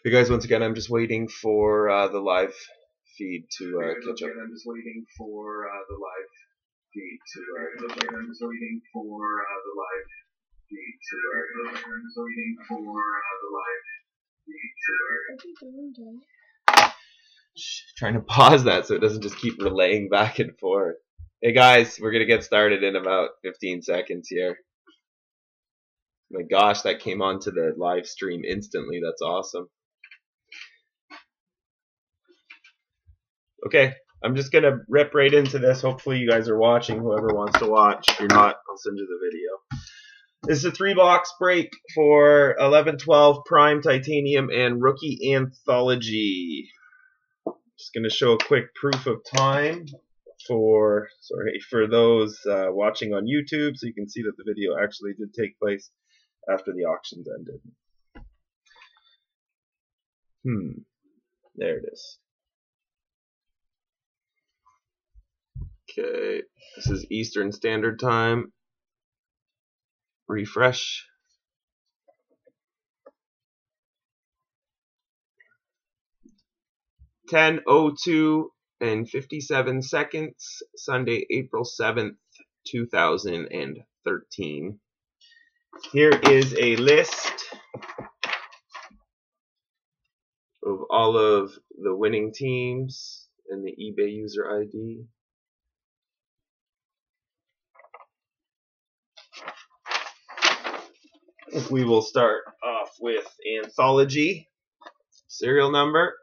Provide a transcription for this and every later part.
Hey guys, once again, I'm just waiting for the live feed to catch up. I'm just waiting for the live feed to catch up. I'm just waiting for the live feed to I'm just waiting for the live feed to Trying to pause that so it doesn't just keep relaying back and forth. Hey guys, we're gonna get started in about 15 seconds here. My gosh, that came onto the live stream instantly. That's awesome. Okay, I'm just gonna rip right into this. Hopefully you guys are watching, whoever wants to watch. If you're not, I'll send you the video. This is a 3-box break for 11-12 Prime Titanium and Rookie Anthology. Just gonna show a quick proof of time for those watching on YouTube, so you can see that the video actually did take place after the auctions ended. There it is. Okay, this is Eastern Standard Time. Refresh. (10:02:57) Sunday, April 7th, 2013. Here is a list of all of the winning teams and the eBay user ID. We will start off with Anthology. Serial number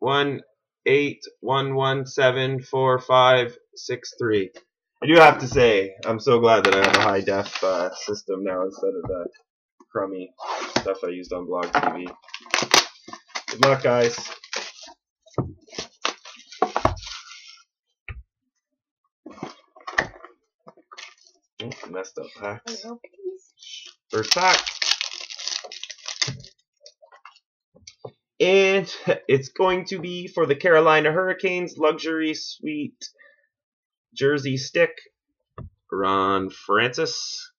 181174563. I do have to say, I'm so glad that I have a high def system now instead of the crummy stuff I used on Blog TV. Good luck, guys. Oh, messed up packs. First pack. And it's going to be for the Carolina Hurricanes Luxury Suite Jersey Stick, Ron Francis.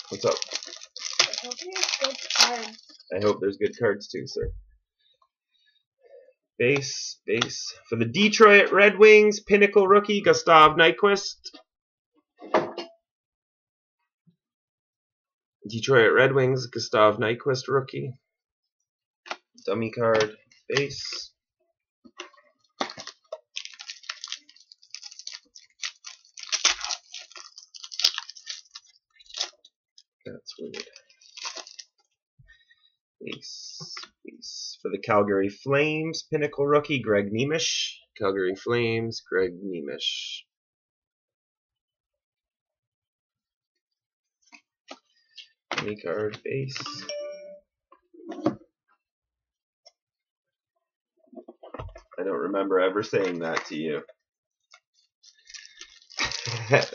What's up? I hope there's good cards. I hope there's good cards too, sir. Base. For the Detroit Red Wings, Pinnacle rookie, Gustav Nyquist. Detroit Red Wings, Gustav Nyquist rookie. Dummy card, base. That's weird. Base. For the Calgary Flames, Pinnacle rookie, Greg Nemish. Calgary Flames, Greg Nemish. Dummy card, base. I don't remember ever saying that to you.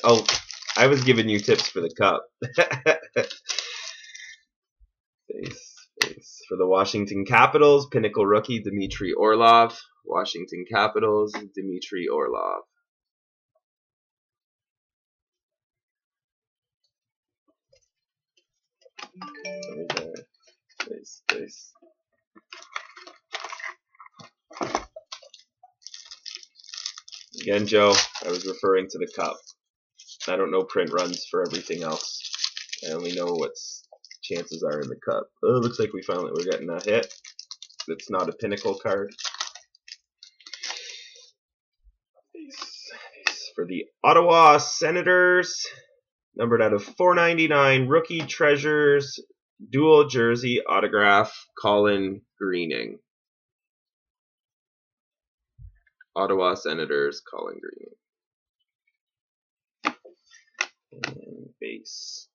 Oh, I was giving you tips for the cup. Base. For the Washington Capitals, Pinnacle rookie, Dmitry Orlov. Washington Capitals, Dmitry Orlov. Base. Again, Joe, I was referring to the cup. I don't know print runs for everything else. I only know what chances are in the cup. Oh, looks like we're getting a hit. It's not a Pinnacle card. Base. For the Ottawa Senators, numbered out of 499, Rookie Treasures, dual jersey autograph, Colin Greening. Ottawa Senators, Colin Greening. And base.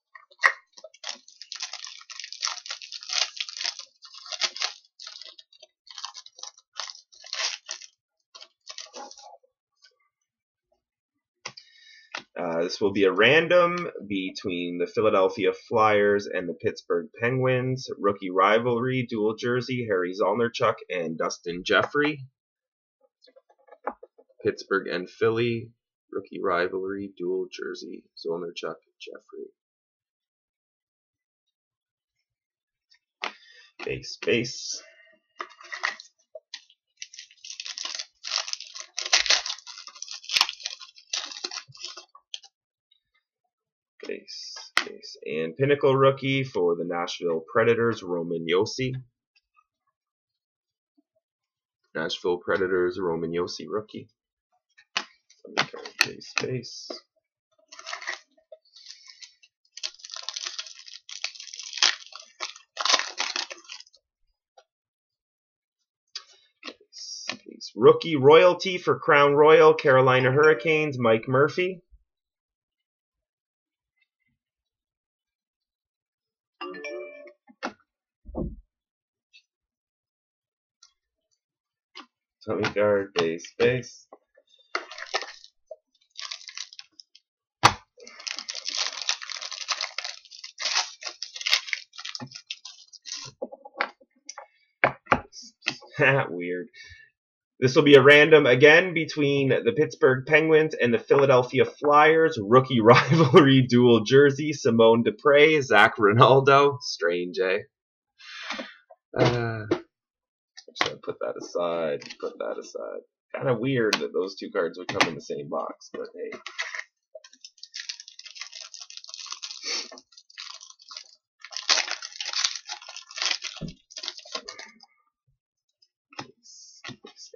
This will be a random between the Philadelphia Flyers and the Pittsburgh Penguins. Rookie rivalry, dual jersey, Harry Zolnarchuk and Dustin Jeffrey. Pittsburgh and Philly. Rookie rivalry, dual jersey, Zolnarchuk, Jeffrey. Base, base. Base, base. And Pinnacle rookie for the Nashville Predators, Roman Josi. Nashville Predators, Roman Josi rookie. Base, base. Rookie royalty for Crown Royal, Carolina Hurricanes, Mike Murphy. Tommy guard, base, base. Weird. This will be a random again between the Pittsburgh Penguins and the Philadelphia Flyers. Rookie rivalry dual jersey, Simone Dupre, Zach Ronaldo. Strange, eh? Should put that aside. Put that aside. Kind of weird that those two cards would come in the same box, but hey.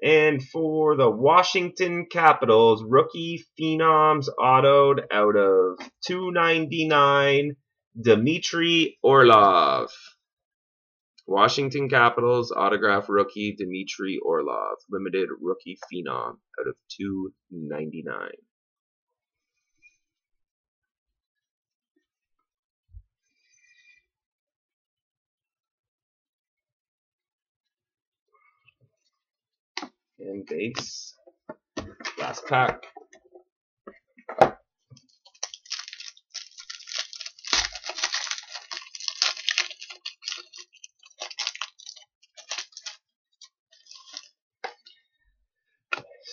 And for the Washington Capitals, rookie phenoms autoed out of 299, Dmitry Orlov. Washington Capitals autograph rookie Dmitry Orlov, limited rookie phenom out of 299. And base. Last pack.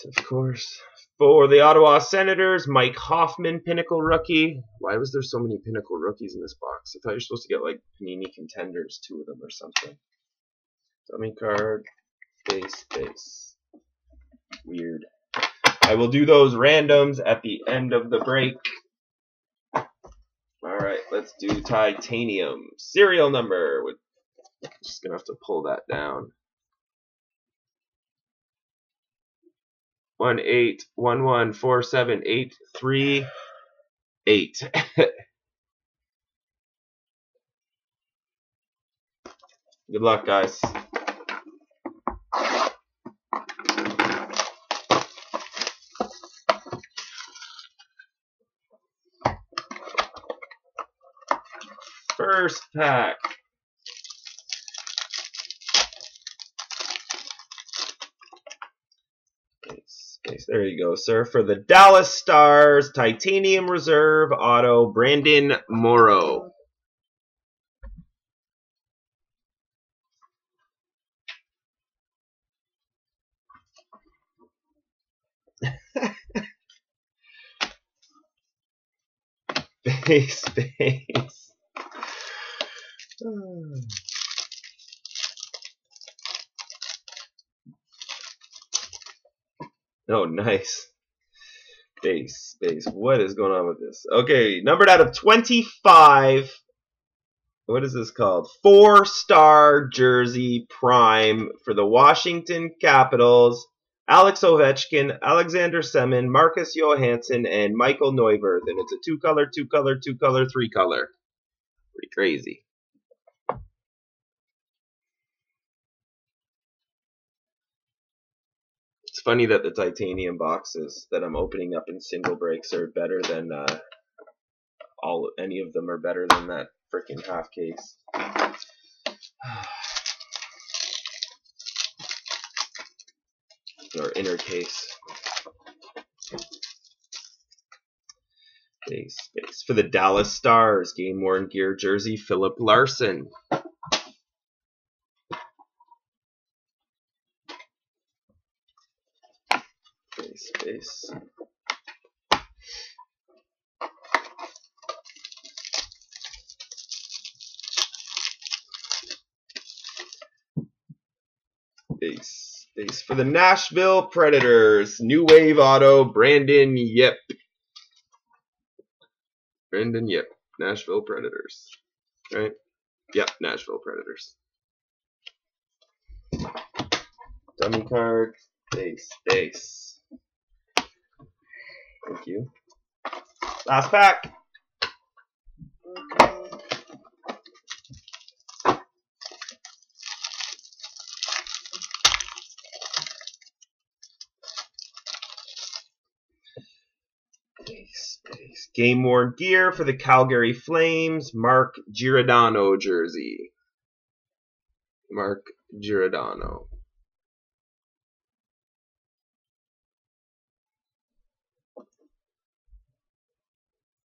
Of course. For the Ottawa Senators, Mike Hoffman, Pinnacle rookie. Why was there so many Pinnacle rookies in this box? I thought you were supposed to get like Panini Contenders, 2 of them or something. Dummy card, base, base. Weird. I will do those randoms at the end of the break. Alright, let's do titanium. Serial number. I'm just going to have to pull that down. 181147838. Good luck, guys. First pack. Space. There you go, sir. For the Dallas Stars, Titanium Reserve Auto, Brandon Morrow. Base, base. Oh, nice. Base, base. What is going on with this? Okay, numbered out of 25. What is this called? 4-star jersey prime for the Washington Capitals. Alex Ovechkin, Alexander Semin, Marcus Johansson, and Michael Neuvirth. And it's a 2-color, 2-color, 2-color, 3-color. Pretty crazy. It's funny that the titanium boxes that I'm opening up in single breaks are better than any of them are better than that freaking half case. Or inner case. Base. For the Dallas Stars, game worn gear jersey, Philip Larson. Base, base. Base, base. For the Nashville Predators, New Wave Auto, Brandon Yip. Brandon Yip, Nashville Predators. Right? Yep, Nashville Predators. Dummy card, base, base. Thank you. Last pack. Base, base. Game worn gear for the Calgary Flames, Mark Giordano jersey. Mark Giordano.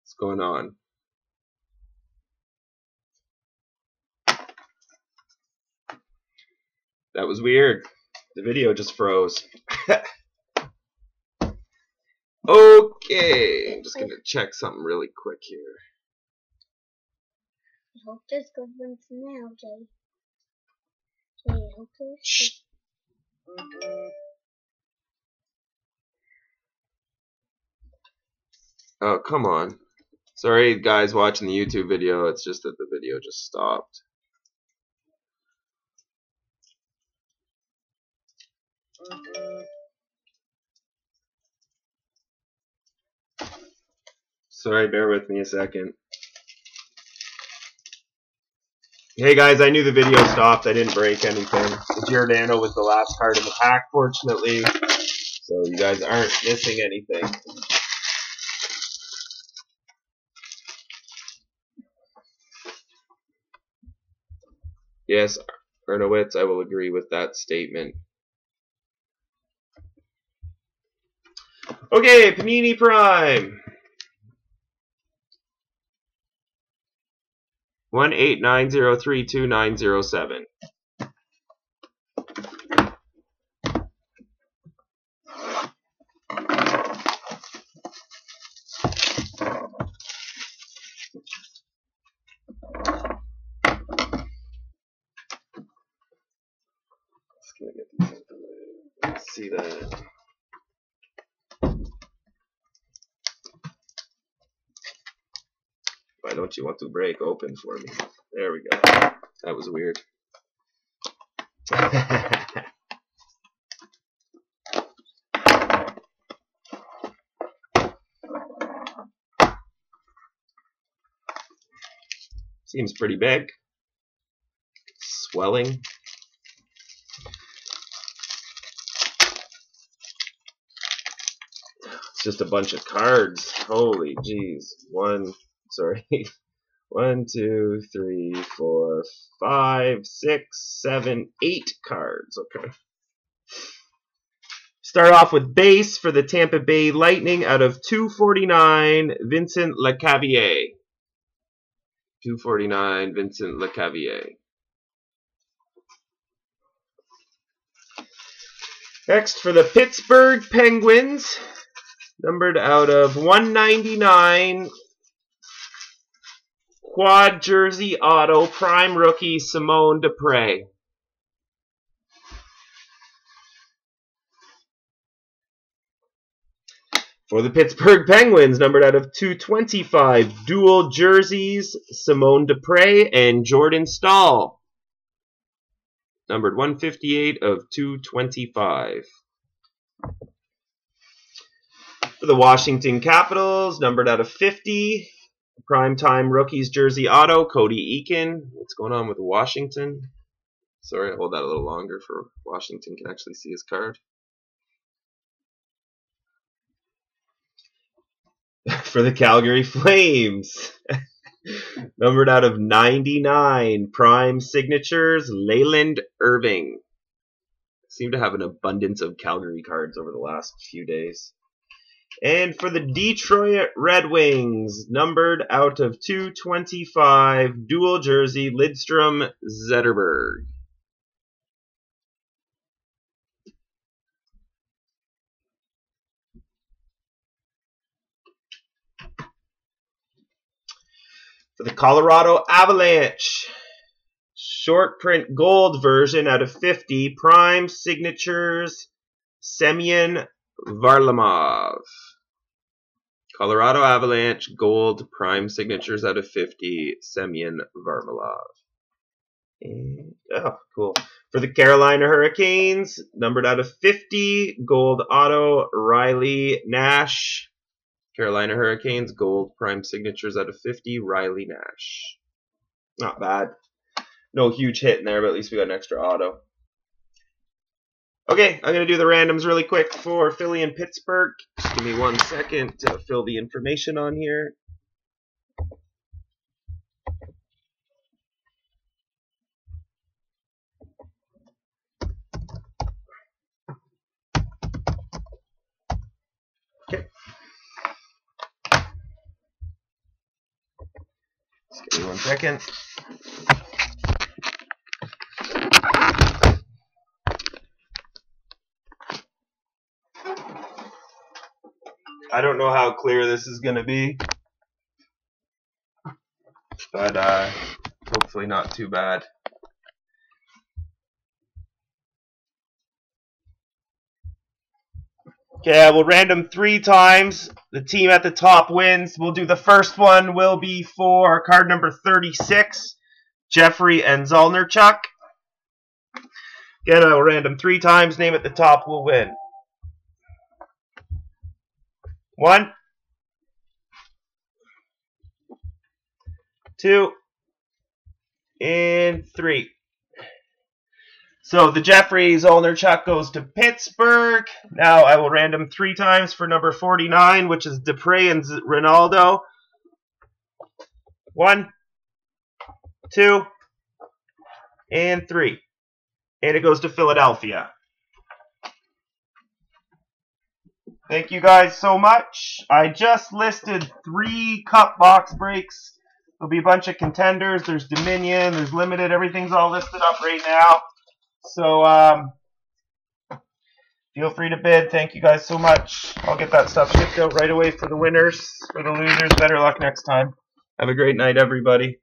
What's going on? That was weird. The video just froze. Okay, I'm just gonna check something really quick here. I hope this good one's now, Jay. Jay, I hope this. Shh. Oh, come on. Sorry, guys watching the YouTube video. It's just that the video just stopped. Sorry, bear with me a second. Hey guys, I knew the video stopped. I didn't break anything. The Giordano was the last card in the pack, fortunately. So you guys aren't missing anything. Yes, Ernowitz, I will agree with that statement. Okay, Panini Prime. 189032907. Just gonna get these out of the way. Let's see that. Why don't you want to break open for me? There we go. That was weird. Seems pretty big. Swelling. It's just a bunch of cards. Holy jeez. 1, 2, 3, 4, 5, 6, 7, 8 cards. Okay. Start off with base for the Tampa Bay Lightning out of 249, Vincent Lecavalier. 249, Vincent Lecavalier. Next for the Pittsburgh Penguins, numbered out of 199, quad jersey auto, prime rookie, Simone Dupre. For the Pittsburgh Penguins, numbered out of 225, dual jerseys, Simone Dupre and Jordan Staal. Numbered 158 of 225. For the Washington Capitals, numbered out of 50, primetime rookies jersey auto, Cody Eakin. What's going on with Washington? Sorry, I'll hold that a little longer for Washington can actually see his card. For the Calgary Flames, numbered out of 99, prime signatures, Leyland Irving. Seem to have an abundance of Calgary cards over the last few days. And for the Detroit Red Wings, numbered out of 225, dual jersey, Lidstrom Zetterberg. For the Colorado Avalanche, short print gold version out of 50, prime signatures, Semyon Varlamov. Colorado Avalanche, gold, prime signatures out of 50, Semyon Varlamov. And, oh, cool. For the Carolina Hurricanes, numbered out of 50, gold auto, Riley Nash. Carolina Hurricanes, gold, prime signatures out of 50, Riley Nash. Not bad. No huge hit in there, but at least we got an extra auto. Okay, I'm going to do the randoms really quick for Philly and Pittsburgh. Just give me 1 second to fill the information on here. Okay. Just give me 1 second. I don't know how clear this is going to be, but hopefully not too bad. Okay, I will random 3 times. The team at the top wins. We'll do the first one will be for card number 36, Jeffrey and Zolnarchuk. Again, I will random 3 times. Name at the top will win. 1, 2, and 3. So the Jeffrey Zolnarchuk goes to Pittsburgh. Now I will random 3 times for number 49, which is Dupre and Ronaldo. 1, 2, and 3. And it goes to Philadelphia. Thank you guys so much. I just listed 3 cup box breaks. There'll be a bunch of contenders. There's Dominion. There's Limited. Everything's all listed up right now. So feel free to bid. Thank you guys so much. I'll get that stuff shipped out right away for the winners. For the losers, better luck next time. Have a great night, everybody.